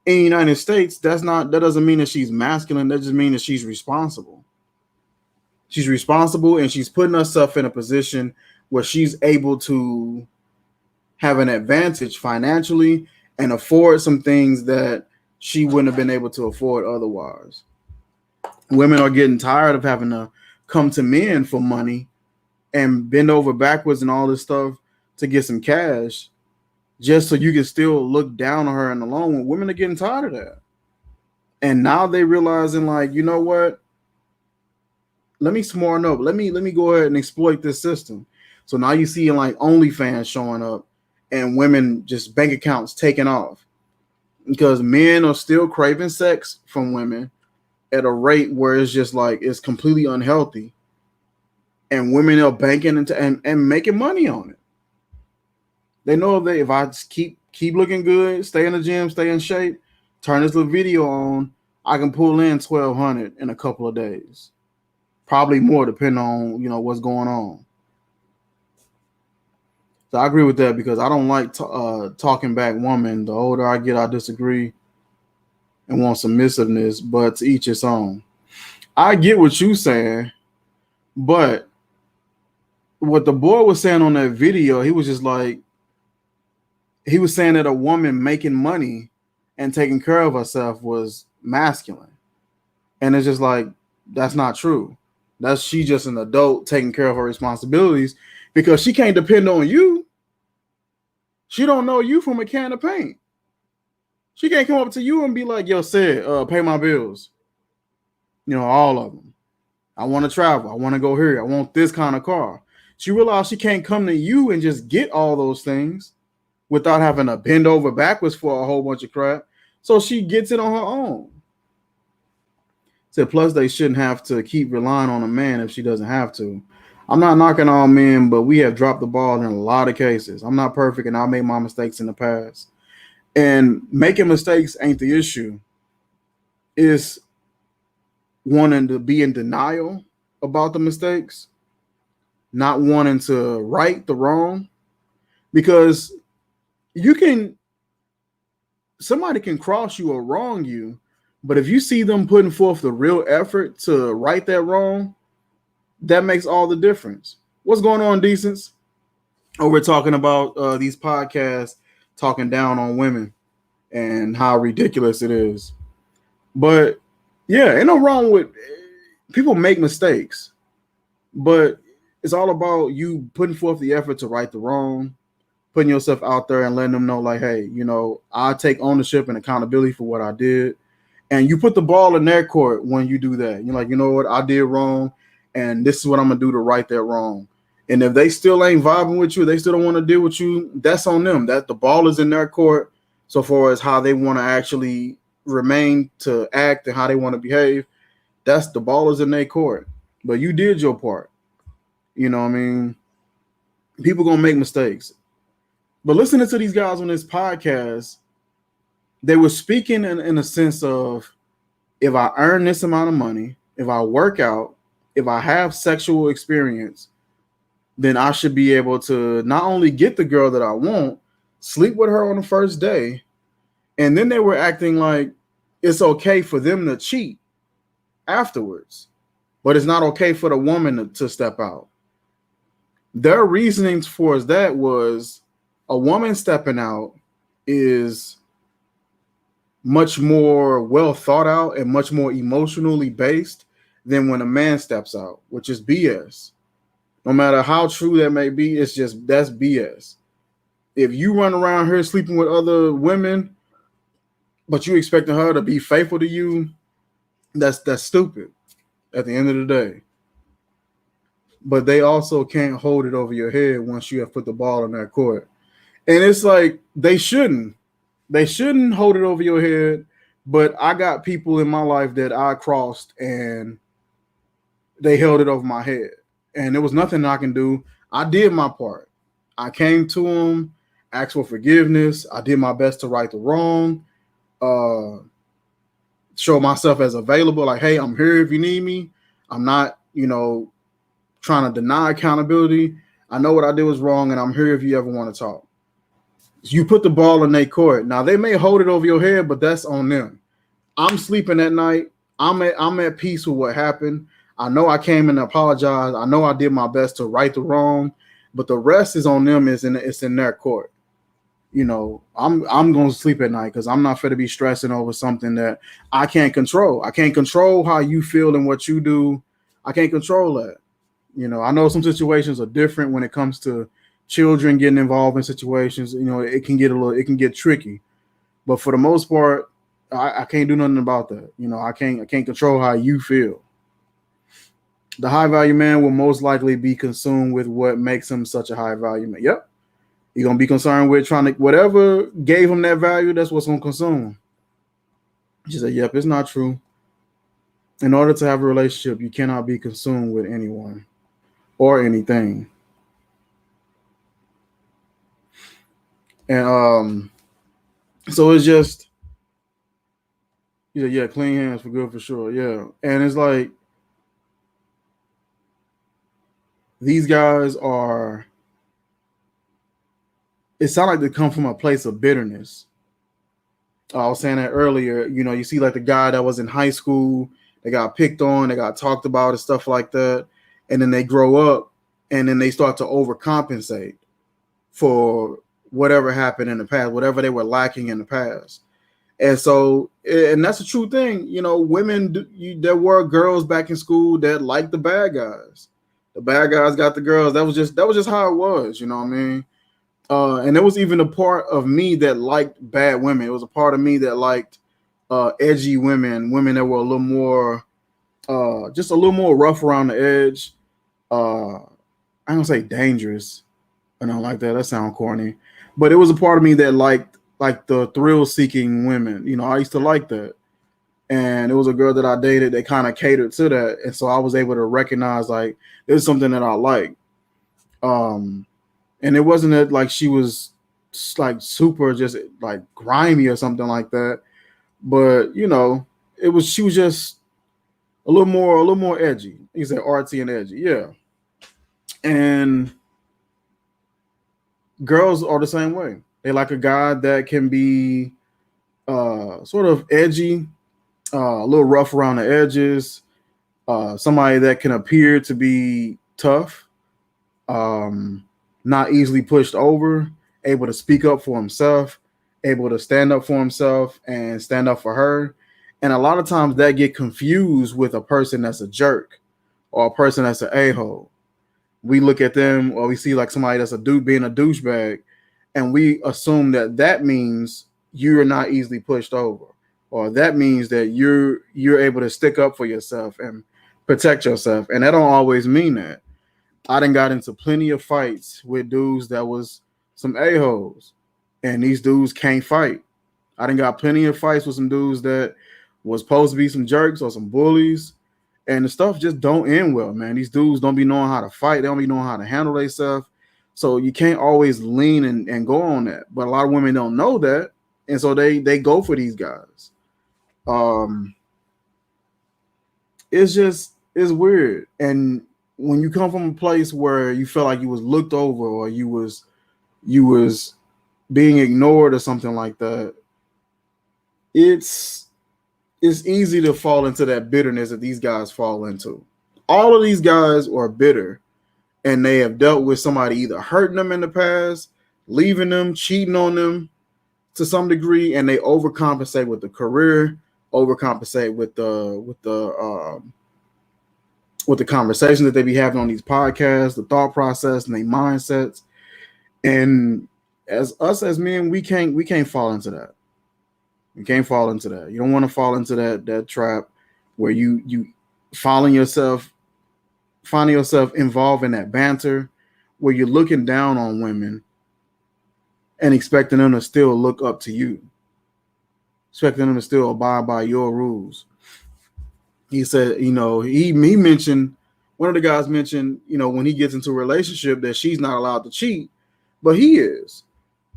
S1: in the United States, that doesn't mean that she's masculine. That just means that she's responsible. She's responsible and she's putting herself in a position where she's able to have an advantage financially and afford some things that she wouldn't have been able to afford otherwise. Women are getting tired of having to come to men for money and bend over backwards and all this stuff to get some cash just so you can still look down on her in the long run. Women are getting tired of that. And now they realizing, like, you know what? Let me smarten up. Let me go ahead and exploit this system. So now you see like OnlyFans showing up and women just bank accounts taking off because men are still craving sex from women at a rate where it's just like it's completely unhealthy. And women are banking into and making money on it. They know that if I just keep looking good, stay in the gym, stay in shape, turn this little video on, I can pull in 1,200 in a couple of days. Probably more, depending on what's going on. So I agree with that because I don't like talking back women. The older I get, I disagree and want submissiveness, but to each its own. I get what you're saying, but what the boy was saying on that video, he was just like, he was saying that a woman making money and taking care of herself was masculine. And it's just like, that's not true. She just an adult taking care of her responsibilities because she can't depend on you. She don't know you from a can of paint. She can't come up to you and be like, yo, Sid, pay my bills. All of them. I want to travel. I want to go here. I want this kind of car. She realized she can't come to you and just get all those things without having to bend over backwards for a whole bunch of crap. So she gets it on her own. So plus they shouldn't have to keep relying on a man if she doesn't have to. I'm not knocking all men, but we have dropped the ball in a lot of cases. I'm not perfect and I made my mistakes in the past. And making mistakes ain't the issue. It's wanting to be in denial about the mistakes, not wanting to right the wrong, because somebody can cross you or wrong you, but if you see them putting forth the real effort to right that wrong, that makes all the difference. What's going on, Decents? Oh, we're talking about these podcasts talking down on women and how ridiculous it is. But yeah, ain't no wrong with people make mistakes, but it's all about you putting forth the effort to right the wrong, putting yourself out there and letting them know, like, hey, I take ownership and accountability for what I did. And you put the ball in their court when you do that. You're like, you know what, I did wrong, and this is what I'm gonna do to right that wrong. And if they still ain't vibing with you, they still don't want to deal with you, that's on them. That the ball is in their court so far as how they want to actually remain to act and how they want to behave, that's the ball is in their court. But you did your part. You know what I mean? People gonna make mistakes. But listening to these guys on this podcast, they were speaking in a sense of, if I earn this amount of money, if I work out, if I have sexual experience, then I should be able to not only get the girl that I want, sleep with her on the first day, and then they were acting like it's okay for them to cheat afterwards, but it's not okay for the woman to step out. Their reasonings for that was a woman stepping out is much more well thought out and much more emotionally based than when a man steps out, which is BS. No matter how true that may be, it's just that's BS. If you run around here sleeping with other women, but you expecting her to be faithful to you, that's stupid at the end of the day. But they also can't hold it over your head once you have put the ball in that court. And it's like they shouldn't. They shouldn't hold it over your head. But I got people in my life that I crossed and they held it over my head. And there was nothing I can do. I did my part. I came to them, asked for forgiveness. I did my best to right the wrong. Show myself as available. Like, hey, I'm here if you need me. I'm not, trying to deny accountability. I know what I did was wrong, and I'm here if you ever want to talk. You put the ball in their court. Now, they may hold it over your head, but that's on them. I'm sleeping at night. I'm at peace with what happened. I know I came and apologized. I know I did my best to right the wrong, but the rest is on them. It's in their court. I'm going to sleep at night because I'm not going to be stressing over something that I can't control. I can't control how you feel and what you do. I can't control that. I know some situations are different when it comes to children getting involved in situations. It can get tricky, but for the most part, I can't do nothing about that. I can't control how you feel. The high value man will most likely be consumed with what makes him such a high value man. Yep. You're going to be concerned with trying to, whatever gave him that value, that's what's going to consume him. She said, yep, it's not true. In order to have a relationship, you cannot be consumed with anyone or anything. And so it's just, yeah, clean hands for good, for sure. Yeah. And it's like, these guys are, it sounds like they come from a place of bitterness. I was saying that earlier. You see like the guy that was in high school, they got picked on, they got talked about and stuff like that. And then they grow up and then they start to overcompensate for whatever happened in the past, whatever they were lacking in the past. And so, and that's a true thing. Women, there were girls back in school that liked the bad guys. The bad guys got the girls. That was just how it was. You know what I mean? And there was even a part of me that liked bad women. It was a part of me that liked edgy women that were a little more, just a little more rough around the edge. I don't say dangerous. I don't like that. That sounds corny. But it was a part of me that liked the thrill-seeking women. I used to like that. And it was a girl that I dated that kind of catered to that. And so I was able to recognize like this is something that I like. And it wasn't that like she was like super just like grimy or something like that. But she was just a little more edgy. You said artsy and edgy, yeah. And girls are the same way. They like a guy that can be sort of edgy, a little rough around the edges, somebody that can appear to be tough, not easily pushed over, able to speak up for himself, able to stand up for himself and stand up for her. And a lot of times that get confused with a person that's a jerk or a person that's an a-hole. We look at them or we see like somebody that's a dude being a douchebag, and we assume that means you're not easily pushed over, or that means that you're able to stick up for yourself and protect yourself. And that don't always mean that. I done got into plenty of fights with dudes that was some a-holes, and these dudes can't fight. I done got plenty of fights with some dudes that was supposed to be some jerks or some bullies, and the stuff just don't end well, man. These dudes don't be knowing how to fight. They don't be knowing how to handle themselves. So you can't always lean and go on that. But a lot of women don't know that, and so they go for these guys. It's weird. And when you come from a place where you felt like you was looked over or you was being ignored or something like that, it's easy to fall into that bitterness that these guys fall into. All of these guys are bitter, and they have dealt with somebody either hurting them in the past, leaving them, cheating on them to some degree, and they overcompensate with the career, overcompensate with the conversation that they be having on these podcasts, the thought process, and their mindsets. And as men, we can't fall into that. You can't fall into that. You don't want to fall into that trap where you finding yourself involved in that banter where you're looking down on women and expecting them to still look up to you, expecting them to still abide by your rules. He said, he mentioned, one of the guys mentioned, when he gets into a relationship that she's not allowed to cheat, but he is.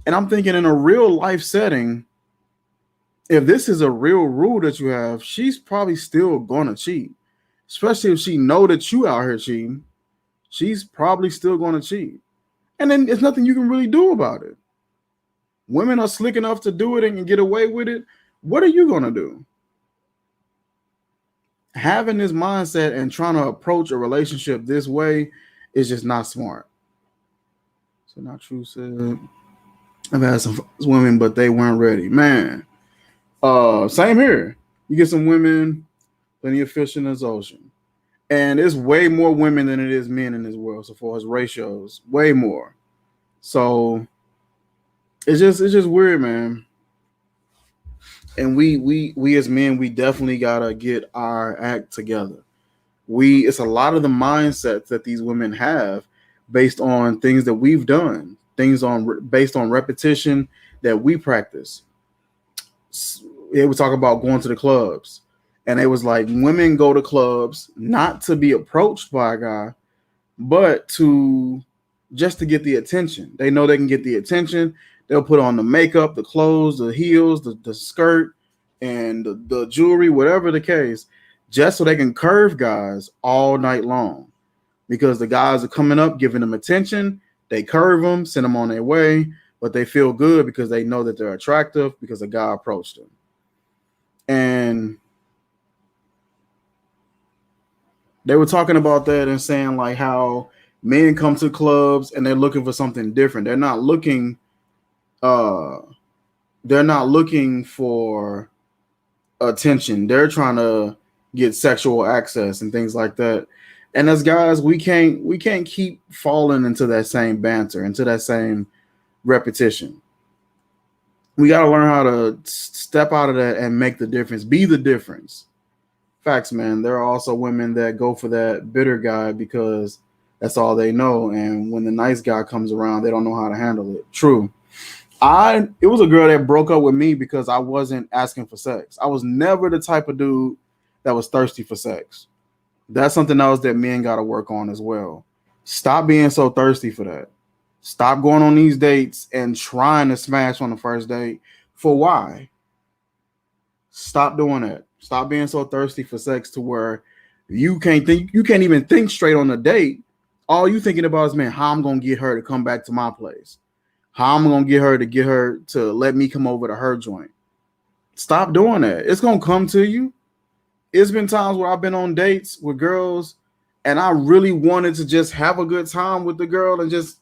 S1: And I'm thinking, in a real life setting, if this is a real rule that you have, she's probably still gonna cheat. Especially if she know that you out here cheating, she's probably still gonna cheat. And then there's nothing you can really do about it. Women are slick enough to do it and get away with it. What are you gonna do? Having this mindset and trying to approach a relationship this way is just not smart. So Not True said, I've had some women, but they weren't ready. Man, same here. You get some women, plenty of fish in this ocean. And it's way more women than it is men in this world. So far as ratios, way more. So it's just weird, man. And we as men, we definitely gotta get our act together. It's a lot of the mindsets that these women have based on things that we've done, based on repetition that we practice. They would talk about going to the clubs, and it was like women go to clubs not to be approached by a guy, but just to get the attention. They know they can get the attention. They'll put on the makeup, the clothes, the heels, the skirt, and the jewelry, whatever the case, just so they can curve guys all night long. Because the guys are coming up, giving them attention. They curve them, send them on their way, but they feel good because they know that they're attractive because a guy approached them. And they were talking about that and saying like how men come to clubs and they're looking for something different. They're not looking for attention. They're trying to get sexual access and things like that. And as guys, we can't keep falling into that same banter, into that same repetition. We got to learn how to step out of that and make the difference, be the difference. Facts, man. There are also women that go for that bitter guy because that's all they know. And when the nice guy comes around, they don't know how to handle it. True. It was a girl that broke up with me because I wasn't asking for sex. I was never the type of dude that was thirsty for sex. That's something else that men got to work on as well. Stop being so thirsty for that. Stop going on these dates and trying to smash on the first date. For why? Stop doing that. Stop being so thirsty for sex to where you can't even think straight on the date. All you thinking about is, man, how I'm gonna get her to come back to my place. How I'm gonna get her to let me come over to her joint. Stop doing that. It's gonna come to you. It's been times where I've been on dates with girls and I really wanted to just have a good time with the girl and just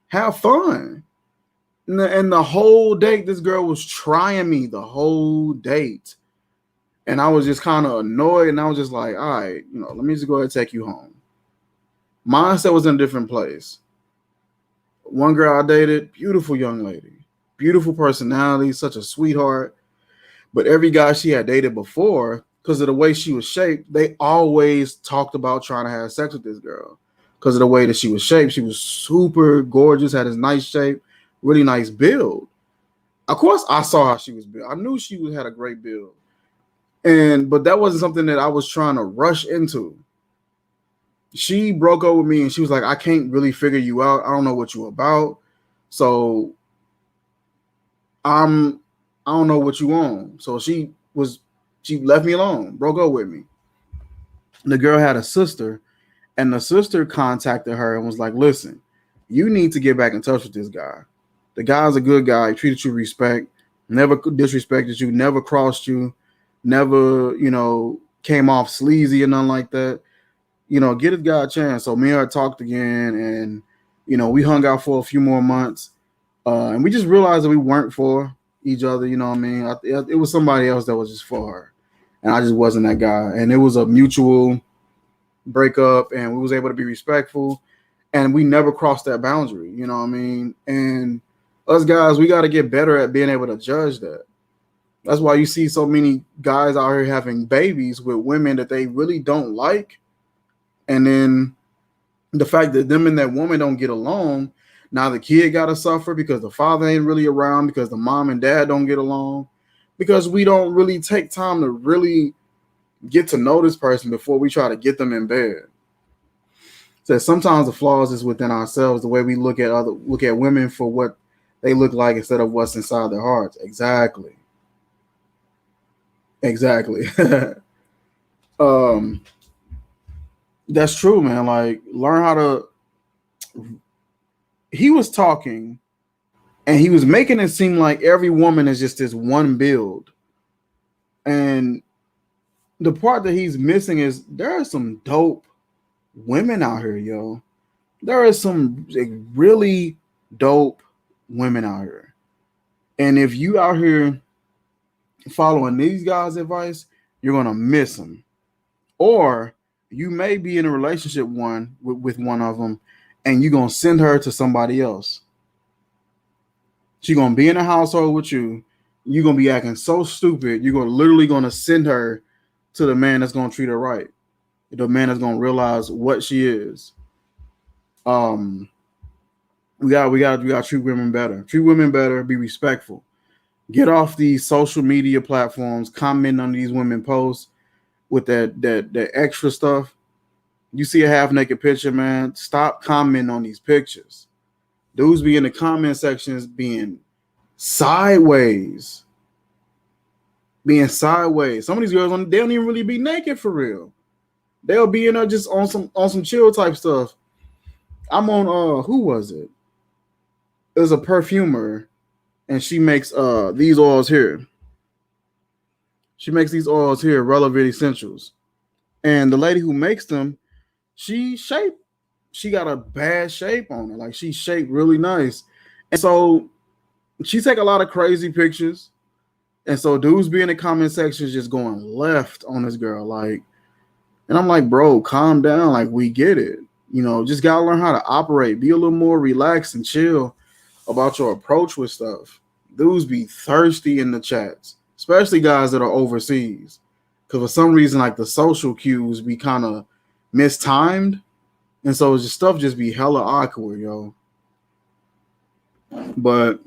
S1: have fun. And the whole date, this girl was trying me the whole date. And I was just kind of annoyed. And I was just like, all right, let me just go ahead and take you home. Mindset was in a different place. One girl I dated, beautiful young lady, beautiful personality, such a sweetheart. But every guy she had dated before, because of the way she was shaped, they always talked about trying to have sex with this girl. Because of the way that she was shaped, she was super gorgeous, had this nice shape, really nice build. Of course, I saw how she was built. I knew she had a great build, but that wasn't something that I was trying to rush into. She broke up with me, and she was like, "I can't really figure you out. I don't know what you're about. So I don't know what you want." So she left me alone, broke up with me. The girl had a sister, and the sister contacted her and was like, "Listen, you need to get back in touch with this guy. The guy's a good guy. He treated you respect, never disrespected you, never crossed you, never, came off sleazy or nothing like that. Get this guy a chance." So me and her talked again, and, we hung out for a few more months. And we just realized that we weren't for each other. You know what I mean? It was somebody else that was just for her. And I just wasn't that guy. And it was a mutual breakup, and we was able to be respectful. And we never crossed that boundary. You know what I mean? And us guys, we got to get better at being able to judge that. That's why you see so many guys out here having babies with women that they really don't like. And then the fact that them and that woman don't get along, now the kid got to suffer because the father ain't really around, because the mom and dad don't get along, because we don't really take time to really get to know this person before we try to get them in bed. So sometimes the flaws is within ourselves, the way we look at women for what they look like instead of what's inside their hearts. Exactly. That's true, man. Like, learn how to. He was talking, and he was making it seem like every woman is just this one build. And the part that he's missing is there are some dope women out here, yo. There are some really dope women out here. And if you out here following these guys' advice, you're going to miss them. Or you may be in a relationship with one of them, and you're going to send her to somebody else. She's going to be in a household with you. You're going to be acting so stupid. You're literally going to send her to the man that's going to treat her right. The man that's going to realize what she is. We got to treat women better. Treat women better. Be respectful. Get off these social media platforms. Comment on these women posts with that extra stuff. You see a half naked picture, man. Stop commenting on these pictures. Dudes be in the comment sections being sideways. Some of these girls, they don't even really be naked for real. They'll be in there just on some chill type stuff. I'm on who was it? It was a perfumer, and she makes these oils here. She makes these oils here, Relevant Essentials. And the lady who makes them, she got a bad shape on her. Like, she's shaped really nice. And so she take a lot of crazy pictures. And so dudes be in the comment sections just going left on this girl. Like, and I'm like, bro, calm down. Like, we get it. Just gotta learn how to operate. Be a little more relaxed and chill about your approach with stuff. Dudes be thirsty in the chats, especially guys that are overseas. Because for some reason, like, the social cues be kind of mistimed. And so stuff just be hella awkward, yo. But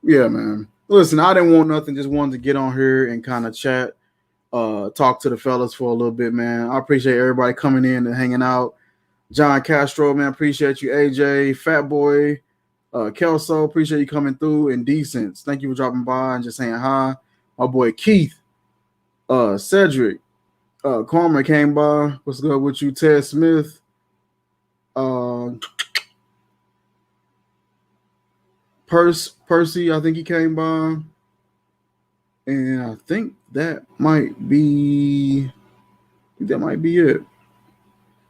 S1: yeah, man. Listen, I didn't want nothing. Just wanted to get on here and kind of chat, talk to the fellas for a little bit, man. I appreciate everybody coming in and hanging out. John Castro, man, appreciate you. AJ, Fat Boy, Kelso, appreciate you coming through. And Decence, thank you for dropping by and just saying hi. My boy Keith, Cedric, Karma came by. What's good with you? Ted Smith. Percy, I think he came by. And I think that might be it.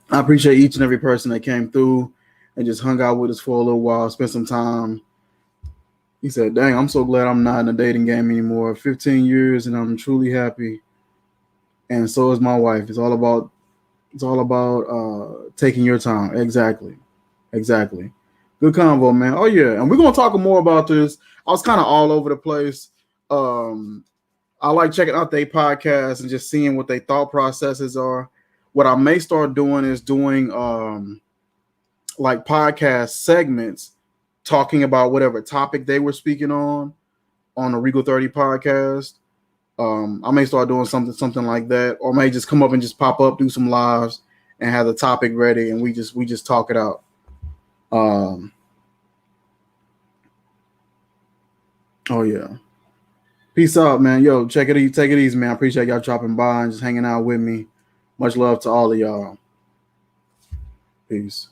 S1: I appreciate each and every person that came through and just hung out with us for a little while, spent some time. He said, dang, I'm so glad I'm not in a dating game anymore. 15 years and I'm truly happy. And so is my wife. It's all about taking your time. Exactly. Good convo, man. Oh yeah, and we're gonna talk more about this. I was kind of all over the place. I like checking out their podcasts and just seeing what their thought processes are. What I may start doing is doing like podcast segments talking about whatever topic they were speaking on the Regal 30 podcast. I may start doing something like that, or may just come up and just pop up, do some lives, and have the topic ready, and we just talk it out. Oh yeah. Peace out, man. Yo, take it easy, man. I appreciate y'all dropping by and just hanging out with me. Much love to all of y'all. Peace.